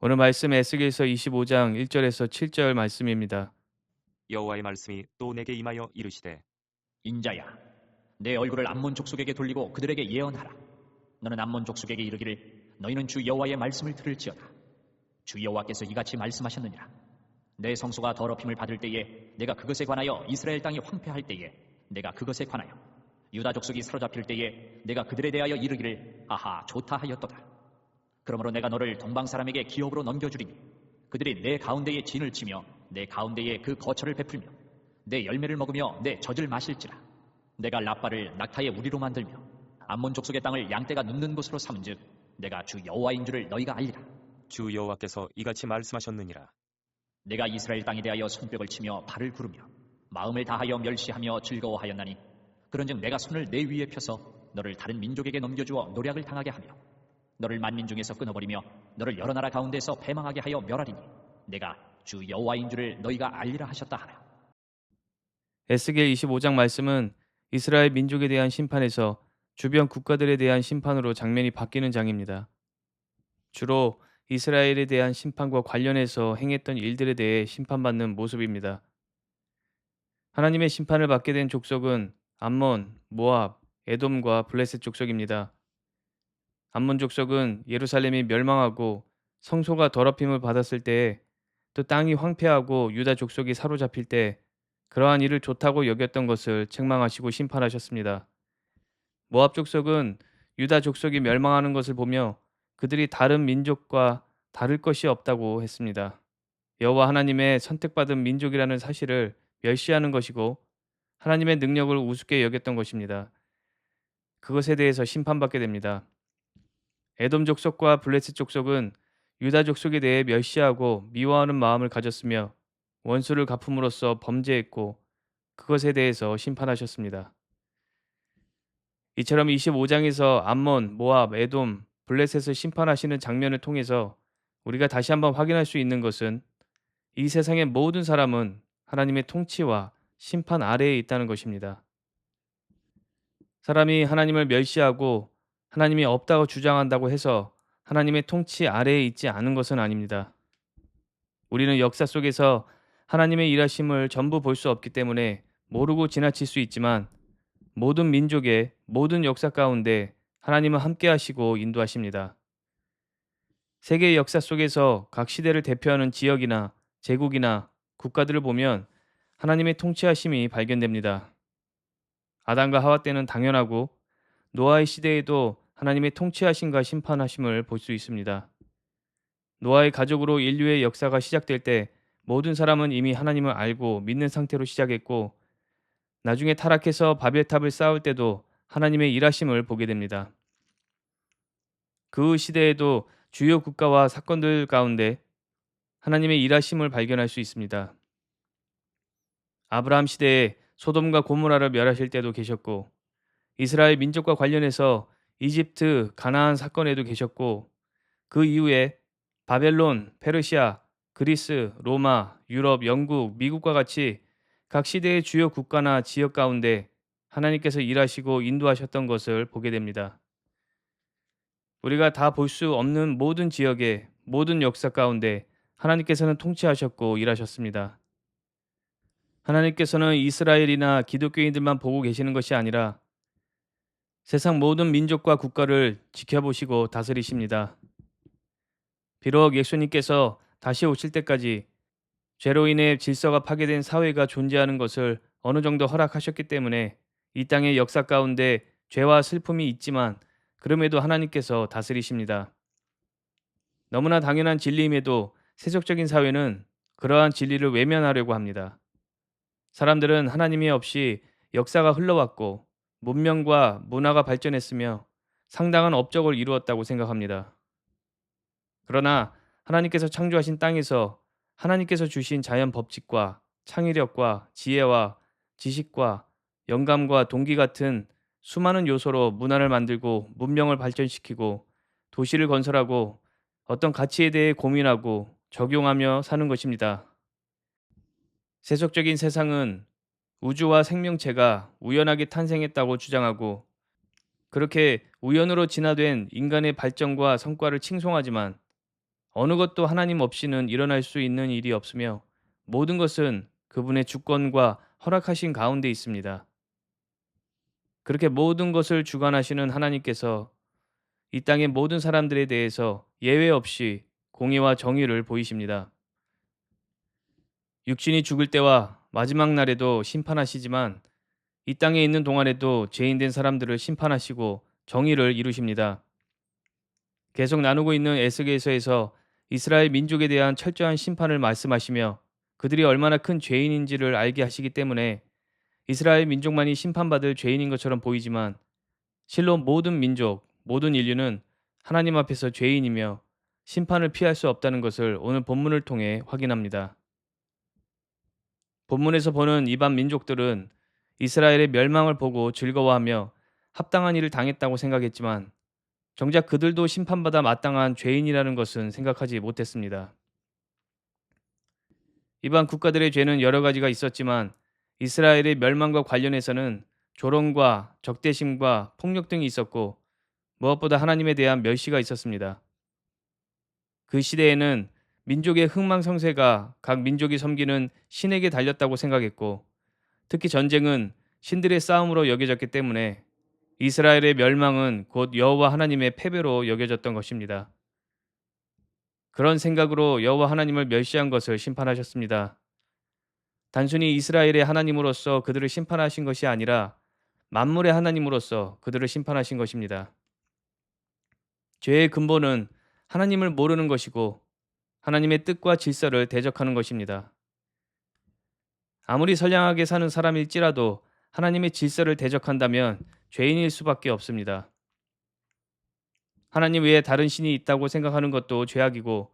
오늘 말씀 에스겔서 25장 1절에서 7절 말씀입니다. 여호와의 말씀이 또 내게 임하여 이르시되 인자야, 내 얼굴을 암몬 족속에게 돌리고 그들에게 예언하라. 너는 암몬 족속에게 이르기를 너희는 주 여호와의 말씀을 들을지어다. 주 여호와께서 이같이 말씀하셨느니라. 내 성소가 더럽힘을 받을 때에 내가 그것에 관하여 이스라엘 땅이 황폐할 때에 내가 그것에 관하여 유다 족속이 사로잡힐 때에 내가 그들에 대하여 이르기를 아하 좋다 하였도다. 그러므로 내가 너를 동방 사람에게 기업으로 넘겨주리니 그들이 내 가운데에 진을 치며 내 가운데에 그 거처를 베풀며 내 열매를 먹으며 내 젖을 마실지라. 내가 라빠를 낙타의 우리로 만들며 암몬 족속의 땅을 양떼가 눕는 곳으로 삼은즉 내가 주 여호와인 줄을 너희가 알리라. 주 여호와께서 이같이 말씀하셨느니라. 내가 이스라엘 땅에 대하여 손뼉을 치며 발을 구르며 마음을 다하여 멸시하며 즐거워하였나니 그런즉 내가 손을 내 위에 펴서 너를 다른 민족에게 넘겨주어 노략을 당하게 하며 너를 만민 중에서 끊어버리며 너를 여러 나라 가운데서 패망하게 하여 멸하리니 내가 주 여호와인 줄을 너희가 알리라 하셨다 하라. 에스겔 25장 말씀은 이스라엘 민족에 대한 심판에서 주변 국가들에 대한 심판으로 장면이 바뀌는 장입니다. 주로 이스라엘에 대한 심판과 관련해서 행했던 일들에 대해 심판받는 모습입니다. 하나님의 심판을 받게 된 족속은 암몬, 모압, 에돔과 블레셋 족속입니다. 암몬 족속은 예루살렘이 멸망하고 성소가 더럽힘을 받았을 때에, 또 땅이 황폐하고 유다 족속이 사로잡힐 때 그러한 일을 좋다고 여겼던 것을 책망하시고 심판하셨습니다. 모압 족속은 유다 족속이 멸망하는 것을 보며 그들이 다른 민족과 다를 것이 없다고 했습니다. 여호와 하나님의 선택받은 민족이라는 사실을 멸시하는 것이고 하나님의 능력을 우습게 여겼던 것입니다. 그것에 대해서 심판받게 됩니다. 에돔 족속과 블레셋 족속은 유다 족속에 대해 멸시하고 미워하는 마음을 가졌으며 원수를 갚음으로써 범죄했고 그것에 대해서 심판하셨습니다. 이처럼 25장에서 암몬, 모압, 에돔, 블레셋을 심판하시는 장면을 통해서 우리가 다시 한번 확인할 수 있는 것은 이 세상의 모든 사람은 하나님의 통치와 심판 아래에 있다는 것입니다. 사람이 하나님을 멸시하고 하나님이 없다고 주장한다고 해서 하나님의 통치 아래에 있지 않은 것은 아닙니다. 우리는 역사 속에서 하나님의 일하심을 전부 볼 수 없기 때문에 모르고 지나칠 수 있지만 모든 민족의 모든 역사 가운데 하나님은 함께 하시고 인도하십니다. 세계의 역사 속에서 각 시대를 대표하는 지역이나 제국이나 국가들을 보면 하나님의 통치하심이 발견됩니다. 아담과 하와 때는 당연하고 노아의 시대에도 하나님의 통치하심과 심판하심을 볼 수 있습니다. 노아의 가족으로 인류의 역사가 시작될 때 모든 사람은 이미 하나님을 알고 믿는 상태로 시작했고 나중에 타락해서 바벨탑을 쌓을 때도 하나님의 일하심을 보게 됩니다. 그 시대에도 주요 국가와 사건들 가운데 하나님의 일하심을 발견할 수 있습니다. 아브라함 시대에 소돔과 고모라를 멸하실 때도 계셨고 이스라엘 민족과 관련해서 이집트, 가나안 사건에도 계셨고 그 이후에 바벨론, 페르시아, 그리스, 로마, 유럽, 영국, 미국과 같이 각 시대의 주요 국가나 지역 가운데 하나님께서 일하시고 인도하셨던 것을 보게 됩니다. 우리가 다 볼 수 없는 모든 지역의 모든 역사 가운데 하나님께서는 통치하셨고 일하셨습니다. 하나님께서는 이스라엘이나 기독교인들만 보고 계시는 것이 아니라 세상 모든 민족과 국가를 지켜보시고 다스리십니다. 비록 예수님께서 다시 오실 때까지 죄로 인해 질서가 파괴된 사회가 존재하는 것을 어느 정도 허락하셨기 때문에 이 땅의 역사 가운데 죄와 슬픔이 있지만 그럼에도 하나님께서 다스리십니다. 너무나 당연한 진리임에도 세속적인 사회는 그러한 진리를 외면하려고 합니다. 사람들은 하나님이 없이 역사가 흘러왔고 문명과 문화가 발전했으며 상당한 업적을 이루었다고 생각합니다. 그러나 하나님께서 창조하신 땅에서 하나님께서 주신 자연 법칙과 창의력과 지혜와 지식과 영감과 동기 같은 수많은 요소로 문화를 만들고 문명을 발전시키고 도시를 건설하고 어떤 가치에 대해 고민하고 적용하며 사는 것입니다. 세속적인 세상은 우주와 생명체가 우연하게 탄생했다고 주장하고 그렇게 우연으로 진화된 인간의 발전과 성과를 칭송하지만 어느 것도 하나님 없이는 일어날 수 있는 일이 없으며 모든 것은 그분의 주권과 허락하신 가운데 있습니다. 그렇게 모든 것을 주관하시는 하나님께서 이 땅의 모든 사람들에 대해서 예외 없이 공의와 정의를 보이십니다. 육신이 죽을 때와 마지막 날에도 심판하시지만 이 땅에 있는 동안에도 죄인된 사람들을 심판하시고 정의를 이루십니다. 계속 나누고 있는 에스겔서에서 이스라엘 민족에 대한 철저한 심판을 말씀하시며 그들이 얼마나 큰 죄인인지를 알게 하시기 때문에 이스라엘 민족만이 심판받을 죄인인 것처럼 보이지만 실로 모든 민족, 모든 인류는 하나님 앞에서 죄인이며 심판을 피할 수 없다는 것을 오늘 본문을 통해 확인합니다. 본문에서 보는 이방 민족들은 이스라엘의 멸망을 보고 즐거워하며 합당한 일을 당했다고 생각했지만 정작 그들도 심판받아 마땅한 죄인이라는 것은 생각하지 못했습니다. 이방 국가들의 죄는 여러 가지가 있었지만 이스라엘의 멸망과 관련해서는 조롱과 적대심과 폭력 등이 있었고 무엇보다 하나님에 대한 멸시가 있었습니다. 그 시대에는 민족의 흥망성쇠가 각 민족이 섬기는 신에게 달렸다고 생각했고 특히 전쟁은 신들의 싸움으로 여겨졌기 때문에 이스라엘의 멸망은 곧 여호와 하나님의 패배로 여겨졌던 것입니다. 그런 생각으로 여호와 하나님을 멸시한 것을 심판하셨습니다. 단순히 이스라엘의 하나님으로서 그들을 심판하신 것이 아니라 만물의 하나님으로서 그들을 심판하신 것입니다. 죄의 근본은 하나님을 모르는 것이고 하나님의 뜻과 질서를 대적하는 것입니다. 아무리 선량하게 사는 사람일지라도 하나님의 질서를 대적한다면 죄인일 수밖에 없습니다. 하나님 외에 다른 신이 있다고 생각하는 것도 죄악이고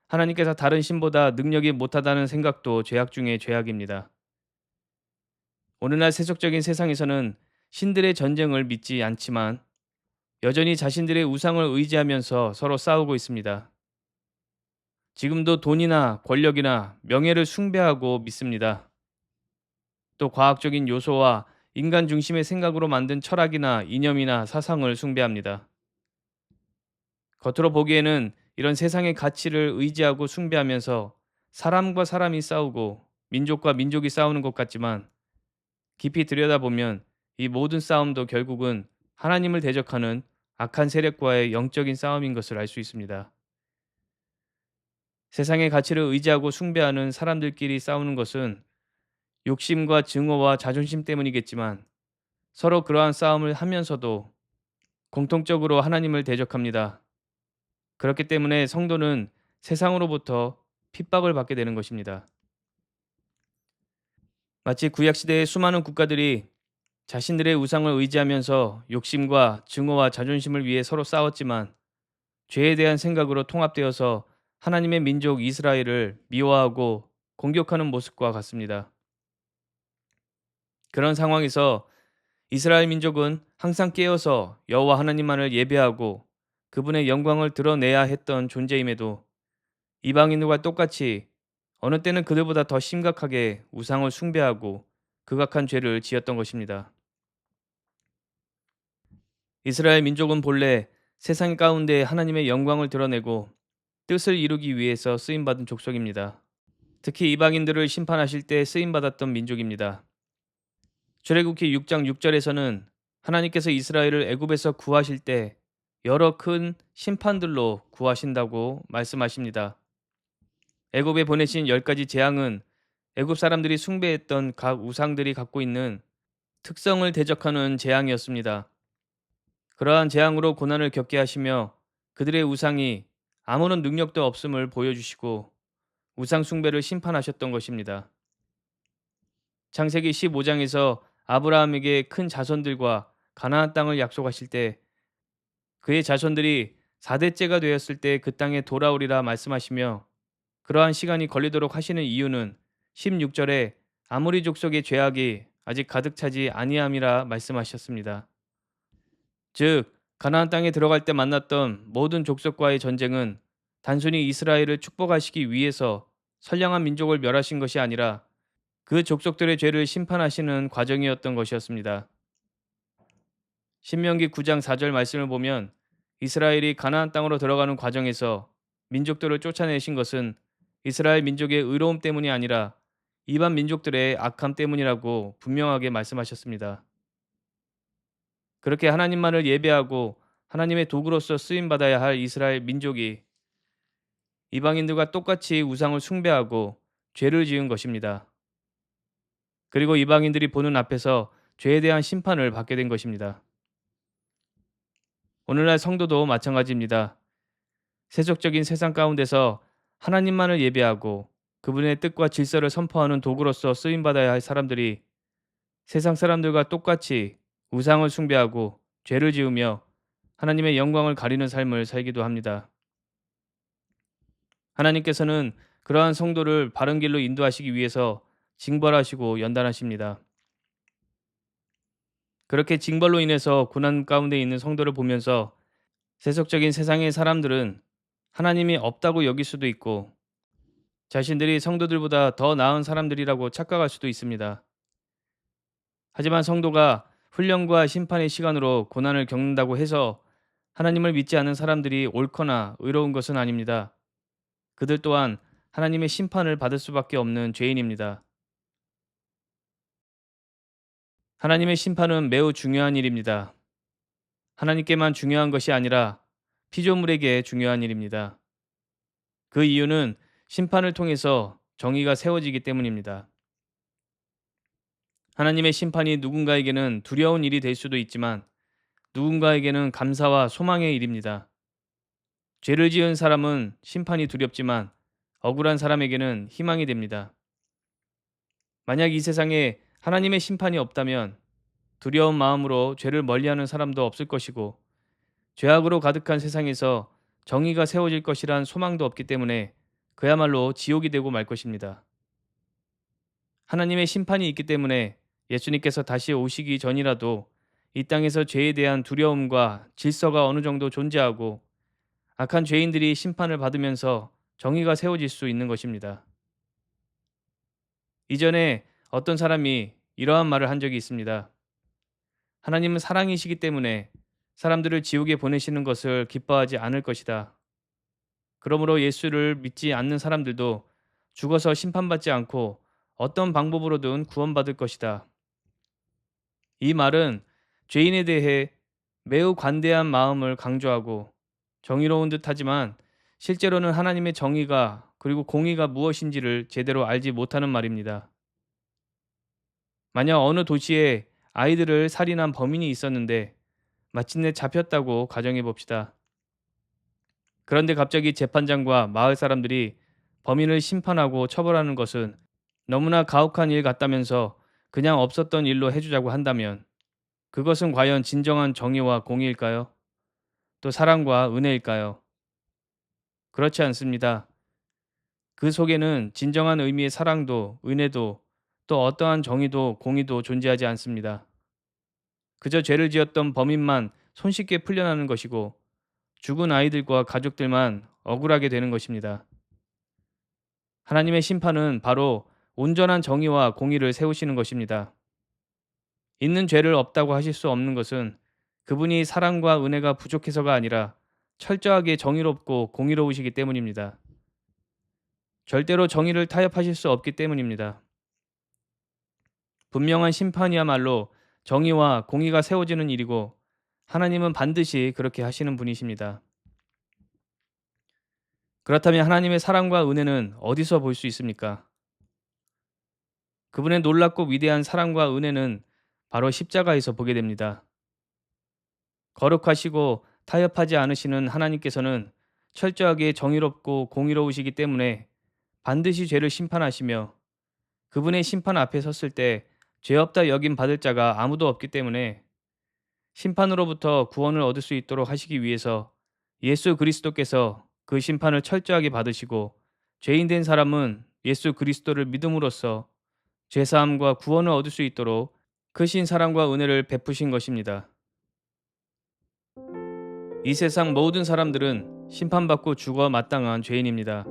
하나님께서 다른 신보다 능력이 못하다는 생각도 죄악 중에 죄악입니다. 오늘날 세속적인 세상에서는 신들의 전쟁을 믿지 않지만 여전히 자신들의 우상을 의지하면서 서로 싸우고 있습니다. 지금도 돈이나 권력이나 명예를 숭배하고 믿습니다. 또 과학적인 요소와 인간 중심의 생각으로 만든 철학이나 이념이나 사상을 숭배합니다. 겉으로 보기에는 이런 세상의 가치를 의지하고 숭배하면서 사람과 사람이 싸우고 민족과 민족이 싸우는 것 같지만 깊이 들여다보면 이 모든 싸움도 결국은 하나님을 대적하는 악한 세력과의 영적인 싸움인 것을 알 수 있습니다. 세상의 가치를 의지하고 숭배하는 사람들끼리 싸우는 것은 욕심과 증오와 자존심 때문이겠지만 서로 그러한 싸움을 하면서도 공통적으로 하나님을 대적합니다. 그렇기 때문에 성도는 세상으로부터 핍박을 받게 되는 것입니다. 마치 구약시대의 수많은 국가들이 자신들의 우상을 의지하면서 욕심과 증오와 자존심을 위해 서로 싸웠지만 죄에 대한 생각으로 통합되어서 하나님의 민족 이스라엘을 미워하고 공격하는 모습과 같습니다. 그런 상황에서 이스라엘 민족은 항상 깨어서 여호와 하나님만을 예배하고 그분의 영광을 드러내야 했던 존재임에도 이방인들과 똑같이 어느 때는 그들보다 더 심각하게 우상을 숭배하고 극악한 죄를 지었던 것입니다. 이스라엘 민족은 본래 세상 가운데 하나님의 영광을 드러내고 뜻을 이루기 위해서 쓰임받은 족속입니다. 특히 이방인들을 심판하실 때 쓰임받았던 민족입니다. 출애굽기 6장 6절에서는 하나님께서 이스라엘을 애굽에서 구하실 때 여러 큰 심판들로 구하신다고 말씀하십니다. 애굽에 보내신 10가지 재앙은 애굽 사람들이 숭배했던 각 우상들이 갖고 있는 특성을 대적하는 재앙이었습니다. 그러한 재앙으로 고난을 겪게 하시며 그들의 우상이 아무런 능력도 없음을 보여주시고 우상 숭배를 심판하셨던 것입니다. 창세기 15장에서 아브라함에게 큰 자손들과 가나안 땅을 약속하실 때 그의 자손들이 4대째가 되었을 때 그 땅에 돌아오리라 말씀하시며 그러한 시간이 걸리도록 하시는 이유는 16절에 아모리 족속의 죄악이 아직 가득 차지 아니함이라 말씀하셨습니다. 즉 가나안 땅에 들어갈 때 만났던 모든 족속과의 전쟁은 단순히 이스라엘을 축복하시기 위해서 선량한 민족을 멸하신 것이 아니라 그 족속들의 죄를 심판하시는 과정이었던 것이었습니다. 신명기 9장 4절 말씀을 보면 이스라엘이 가나안 땅으로 들어가는 과정에서 민족들을 쫓아내신 것은 이스라엘 민족의 의로움 때문이 아니라 이방 민족들의 악함 때문이라고 분명하게 말씀하셨습니다. 그렇게 하나님만을 예배하고 하나님의 도구로서 쓰임 받아야 할 이스라엘 민족이 이방인들과 똑같이 우상을 숭배하고 죄를 지은 것입니다. 그리고 이방인들이 보는 앞에서 죄에 대한 심판을 받게 된 것입니다. 오늘날 성도도 마찬가지입니다. 세속적인 세상 가운데서 하나님만을 예배하고 그분의 뜻과 질서를 선포하는 도구로서 쓰임받아야 할 사람들이 세상 사람들과 똑같이 우상을 숭배하고 죄를 지으며 하나님의 영광을 가리는 삶을 살기도 합니다. 하나님께서는 그러한 성도를 바른 길로 인도하시기 위해서 징벌하시고 연단하십니다. 그렇게 징벌로 인해서 고난 가운데 있는 성도를 보면서 세속적인 세상의 사람들은 하나님이 없다고 여길 수도 있고 자신들이 성도들보다 더 나은 사람들이라고 착각할 수도 있습니다. 하지만 성도가 훈련과 심판의 시간으로 고난을 겪는다고 해서 하나님을 믿지 않는 사람들이 옳거나 의로운 것은 아닙니다. 그들 또한 하나님의 심판을 받을 수밖에 없는 죄인입니다. 하나님의 심판은 매우 중요한 일입니다. 하나님께만 중요한 것이 아니라 피조물에게 중요한 일입니다. 그 이유는 심판을 통해서 정의가 세워지기 때문입니다. 하나님의 심판이 누군가에게는 두려운 일이 될 수도 있지만 누군가에게는 감사와 소망의 일입니다. 죄를 지은 사람은 심판이 두렵지만 억울한 사람에게는 희망이 됩니다. 만약 이 세상에 하나님의 심판이 없다면 두려운 마음으로 죄를 멀리하는 사람도 없을 것이고 죄악으로 가득한 세상에서 정의가 세워질 것이란 소망도 없기 때문에 그야말로 지옥이 되고 말 것입니다. 하나님의 심판이 있기 때문에 예수님께서 다시 오시기 전이라도 이 땅에서 죄에 대한 두려움과 질서가 어느 정도 존재하고 악한 죄인들이 심판을 받으면서 정의가 세워질 수 있는 것입니다. 이전에 어떤 사람이 이러한 말을 한 적이 있습니다. 하나님은 사랑이시기 때문에 사람들을 지옥에 보내시는 것을 기뻐하지 않을 것이다. 그러므로 예수를 믿지 않는 사람들도 죽어서 심판받지 않고 어떤 방법으로든 구원받을 것이다. 이 말은 죄인에 대해 매우 관대한 마음을 강조하고 정의로운 듯 하지만 실제로는 하나님의 정의가 그리고 공의가 무엇인지를 제대로 알지 못하는 말입니다. 만약 어느 도시에 아이들을 살인한 범인이 있었는데 마침내 잡혔다고 가정해 봅시다. 그런데 갑자기 재판장과 마을 사람들이 범인을 심판하고 처벌하는 것은 너무나 가혹한 일 같다면서 그냥 없었던 일로 해주자고 한다면 그것은 과연 진정한 정의와 공의일까요? 또 사랑과 은혜일까요? 그렇지 않습니다. 그 속에는 진정한 의미의 사랑도 은혜도 또 어떠한 정의도 공의도 존재하지 않습니다. 그저 죄를 지었던 범인만 손쉽게 풀려나는 것이고 죽은 아이들과 가족들만 억울하게 되는 것입니다. 하나님의 심판은 바로 온전한 정의와 공의를 세우시는 것입니다. 있는 죄를 없다고 하실 수 없는 것은 그분이 사랑과 은혜가 부족해서가 아니라 철저하게 정의롭고 공의로우시기 때문입니다. 절대로 정의를 타협하실 수 없기 때문입니다. 분명한 심판이야말로 정의와 공의가 세워지는 일이고 하나님은 반드시 그렇게 하시는 분이십니다. 그렇다면 하나님의 사랑과 은혜는 어디서 볼 수 있습니까? 그분의 놀랍고 위대한 사랑과 은혜는 바로 십자가에서 보게 됩니다. 거룩하시고 타협하지 않으시는 하나님께서는 철저하게 정의롭고 공의로우시기 때문에 반드시 죄를 심판하시며 그분의 심판 앞에 섰을 때 죄 없다 여김 받을 자가 아무도 없기 때문에 심판으로부터 구원을 얻을 수 있도록 하시기 위해서 예수 그리스도께서 그 심판을 철저하게 받으시고 죄인 된 사람은 예수 그리스도를 믿음으로써 죄사함과 구원을 얻을 수 있도록 크신 사랑과 은혜를 베푸신 것입니다. 이 세상 모든 사람들은 심판받고 죽어 마땅한 죄인입니다.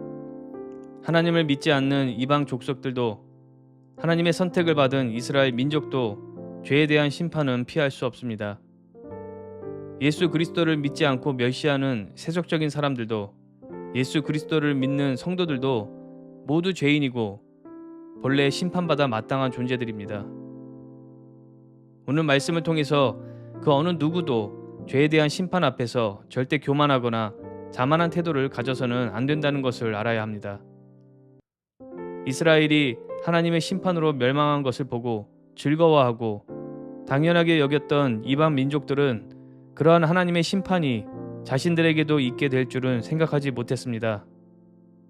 하나님을 믿지 않는 이방 족속들도 하나님의 선택을 받은 이스라엘 민족도 죄에 대한 심판은 피할 수 없습니다. 예수 그리스도를 믿지 않고 멸시하는 세속적인 사람들도 예수 그리스도를 믿는 성도들도 모두 죄인이고 본래 심판받아 마땅한 존재들입니다. 오늘 말씀을 통해서 그 어느 누구도 죄에 대한 심판 앞에서 절대 교만하거나 자만한 태도를 가져서는 안 된다는 것을 알아야 합니다. 이스라엘이 하나님의 심판으로 멸망한 것을 보고 즐거워하고 당연하게 여겼던 이방 민족들은 그러한 하나님의 심판이 자신들에게도 있게 될 줄은 생각하지 못했습니다.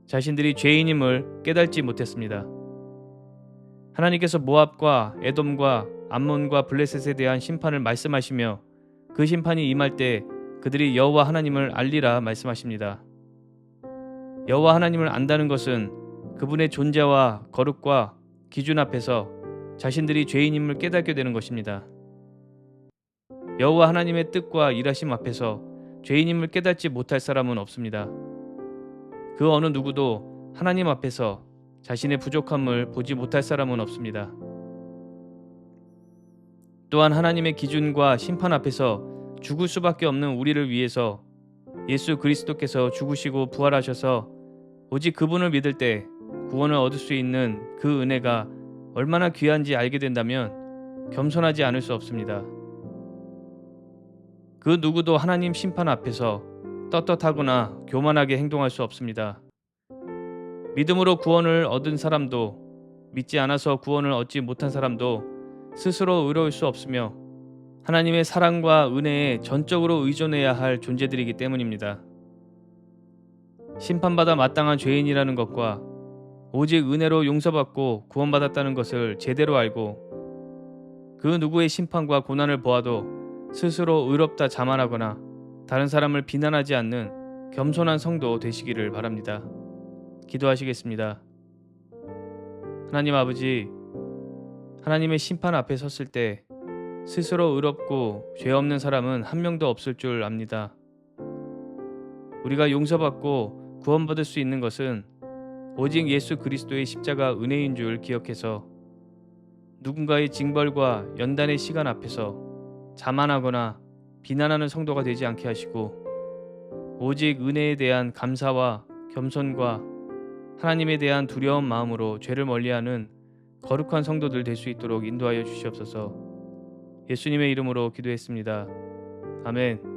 자신들이 죄인임을 깨닫지 못했습니다. 하나님께서 모압과 에돔과 암몬과 블레셋에 대한 심판을 말씀하시며 그 심판이 임할 때 그들이 여호와 하나님을 알리라 말씀하십니다. 여호와 하나님을 안다는 것은 그분의 존재와 거룩과 기준 앞에서 자신들이 죄인임을 깨닫게 되는 것입니다. 여호와 하나님의 뜻과 일하심 앞에서 죄인임을 깨닫지 못할 사람은 없습니다. 그 어느 누구도 하나님 앞에서 자신의 부족함을 보지 못할 사람은 없습니다. 또한 하나님의 기준과 심판 앞에서 죽을 수밖에 없는 우리를 위해서 예수 그리스도께서 죽으시고 부활하셔서 오직 그분을 믿을 때 구원을 얻을 수 있는 그 은혜가 얼마나 귀한지 알게 된다면 겸손하지 않을 수 없습니다. 그 누구도 하나님 심판 앞에서 떳떳하거나 교만하게 행동할 수 없습니다. 믿음으로 구원을 얻은 사람도 믿지 않아서 구원을 얻지 못한 사람도 스스로 의로울 수 없으며 하나님의 사랑과 은혜에 전적으로 의존해야 할 존재들이기 때문입니다. 심판받아 마땅한 죄인이라는 것과 오직 은혜로 용서받고 구원받았다는 것을 제대로 알고 그 누구의 심판과 고난을 보아도 스스로 의롭다 자만하거나 다른 사람을 비난하지 않는 겸손한 성도 되시기를 바랍니다. 기도하시겠습니다. 하나님 아버지, 하나님의 심판 앞에 섰을 때 스스로 의롭고 죄 없는 사람은 한 명도 없을 줄 압니다. 우리가 용서받고 구원받을 수 있는 것은 오직 예수 그리스도의 십자가 은혜인 줄 기억해서 누군가의 징벌과 연단의 시간 앞에서 자만하거나 비난하는 성도가 되지 않게 하시고 오직 은혜에 대한 감사와 겸손과 하나님에 대한 두려운 마음으로 죄를 멀리하는 거룩한 성도들 될 수 있도록 인도하여 주시옵소서. 예수님의 이름으로 기도했습니다. 아멘.